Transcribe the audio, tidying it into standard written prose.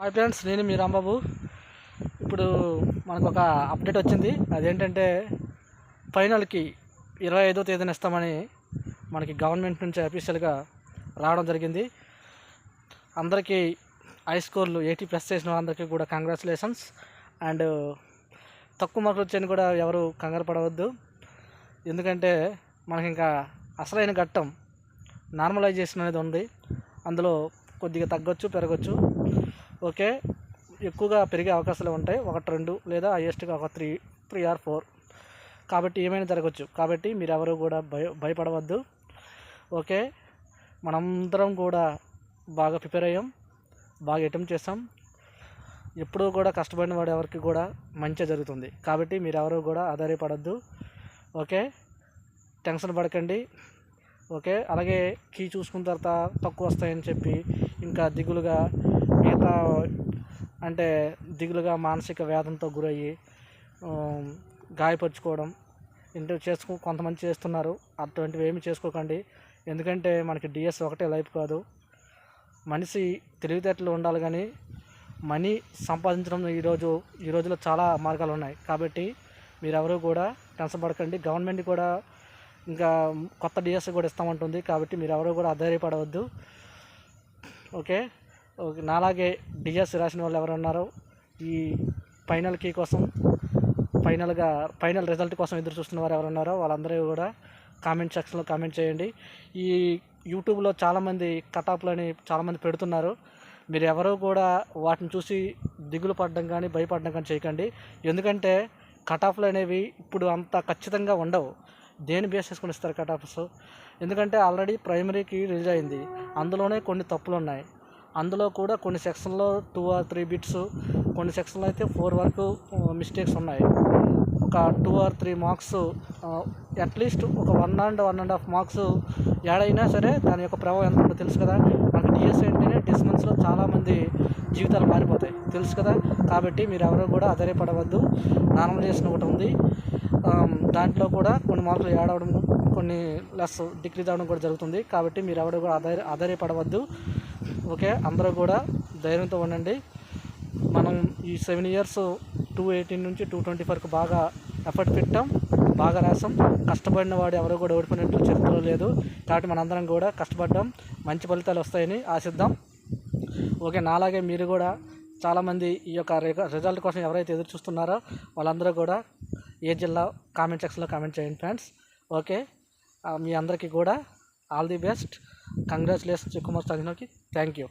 Hi friends, నేను మీ రాంబాబు. ఇప్పుడు మనకు ఒక అప్డేట్ వచ్చింది. అదేంటంటే ఫైనల్కి 25వ తేదీన ఇస్తామని మనకి గవర్నమెంట్ నుంచి అఫీషియల్గా రావడం జరిగింది. అందరికీ హై స్కోర్లు 80+ చేసిన అందరికీ కూడా కంగ్రాచులేషన్స్. అండ్ తక్కువ మార్కులు వచ్చాయని కూడా ఎవరు కంగారు పడవద్దు. ఎందుకంటే మనకి ఇంకా అసలైన ఘట్టం నార్మలైజేషన్ అనేది ఉంది. అందులో కొద్దిగా తగ్గొచ్చు, పెరగచ్చు. ఓకే, ఎక్కువగా పెరిగే అవకాశాలు ఉంటాయి. 1-2 లేదా హైయెస్ట్గా ఒక 3 or 4. కాబట్టి ఏమైనా జరగచ్చు. కాబట్టి మీరు ఎవరు కూడా భయపడవద్దు. ఓకే, మనందరం కూడా బాగా ప్రిపేర్ అయ్యాం, బాగా అటెంప్ట్ చేస్తాం. ఎప్పుడూ కూడా కష్టపడిన వాడు ఎవరికి కూడా మంచి జరుగుతుంది. కాబట్టి మీరు ఎవరు కూడా ఆధారపడద్దు. ఓకే, టెన్షన్ పడకండి. ఓకే, అలాగే కీ చూసుకున్న తర్వాత తక్కువ వస్తాయని చెప్పి ఇంకా దిగులుగా మానసిక వేదనతో గురయ్యి గాయపరుచుకోవడం కొంతమంది చేస్తున్నారు. అటువంటివి ఏమి చేసుకోకండి. ఎందుకంటే మనకి డిఎస్ ఒకటే లైఫ్ కాదు. మనిషి తెలివితేటలు ఉండాలి, కానీ మనీ సంపాదించడం ఈ రోజులో చాలా మార్గాలు ఉన్నాయి. కాబట్టి మీరెవరూ కూడా టెన్షన్ పడకండి. గవర్నమెంట్ కూడా ఇంకా కొత్త డిఎస్ కూడా ఇస్తామంటుంది. కాబట్టి మీరెవరూ కూడా ఆధారపడవద్దు. ఓకే, నాలాగే డిఎస్ రాసిన వాళ్ళు ఎవరు ఉన్నారో ఈ ఫైనల్ కీ కోసం ఫైనల్ రిజల్ట్ కోసం ఎదురు చూస్తున్న వారు ఎవరున్నారో వాళ్ళందరూ కూడా కామెంట్ సెక్షన్లో కామెంట్ చేయండి. ఈ యూట్యూబ్లో చాలామంది కటాప్లని చాలామంది పెడుతున్నారు. మీరు ఎవరూ కూడా వాటిని చూసి దిగులు పడడం కానీ భయపడడం కానీ చేయకండి. ఎందుకంటే కటాఫ్లు అనేవి ఇప్పుడు అంత ఖచ్చితంగా ఉండవు. దేని బేస్ చేసుకుని ఇస్తారు కటాఫ్స్? ఎందుకంటే ఆల్రెడీ ప్రైమరీకి రిలీజ్ అయింది. అందులోనే కొన్ని తప్పులు ఉన్నాయి. అందులో కూడా కొన్ని సెక్షన్లో 2 or 3 బిట్స్, కొన్ని సెక్షన్లో అయితే 4 వరకు మిస్టేక్స్ ఉన్నాయి. ఒక 2 or 3 మార్క్స్, అట్లీస్ట్ ఒక 1.5 మార్క్స్ యాడ్ అయినా సరే దాని యొక్క ప్రభావం ఎంత ఉందో తెలుసు కదా. మనకి డిఎస్ ఏంటంటే డిస్మంత్స్లో చాలామంది జీవితాలు మారిపోతాయి, తెలుసు కదా. కాబట్టి మీరు ఎవరో కూడా ఆధారపడవద్దు. నార్మలైజేషన్ ఒకటి ఉంది, దాంట్లో కూడా కొన్ని మార్కులు యాడ్ అవ్వడం, కొన్ని లెస్ డిక్రీజ్ అవ్వడం కూడా జరుగుతుంది. కాబట్టి మీరు ఎవరు కూడా ఆధారపడవద్దు. ఓకే, అందరూ కూడా ధైర్యంతో ఉండండి. మనం ఈ 7 years 218 నుంచి 220 వరకు బాగా ఎఫర్ట్ పెట్టాం, బాగా రాసాం. కష్టపడిన వాడు ఎవరో కూడా ఓడిపోయినట్లు చరిత్రలో లేదు. కాబట్టి మనందరం కూడా కష్టపడ్డాం, మంచి ఫలితాలు వస్తాయని ఆశిద్దాం. ఓకే, నాలాగే మీరు కూడా చాలామంది ఈ యొక్క రిజల్ట్ కోసం ఎవరైతే ఎదురు చూస్తున్నారో వాళ్ళందరూ కూడా ఏ జిల్లా కామెంట్ సెక్షన్లో కామెంట్ చేయండి ఫ్రెండ్స్. ఓకే, మీ అందరికీ కూడా all the best. Congratulations Kumar సాధినోకి. Thank you.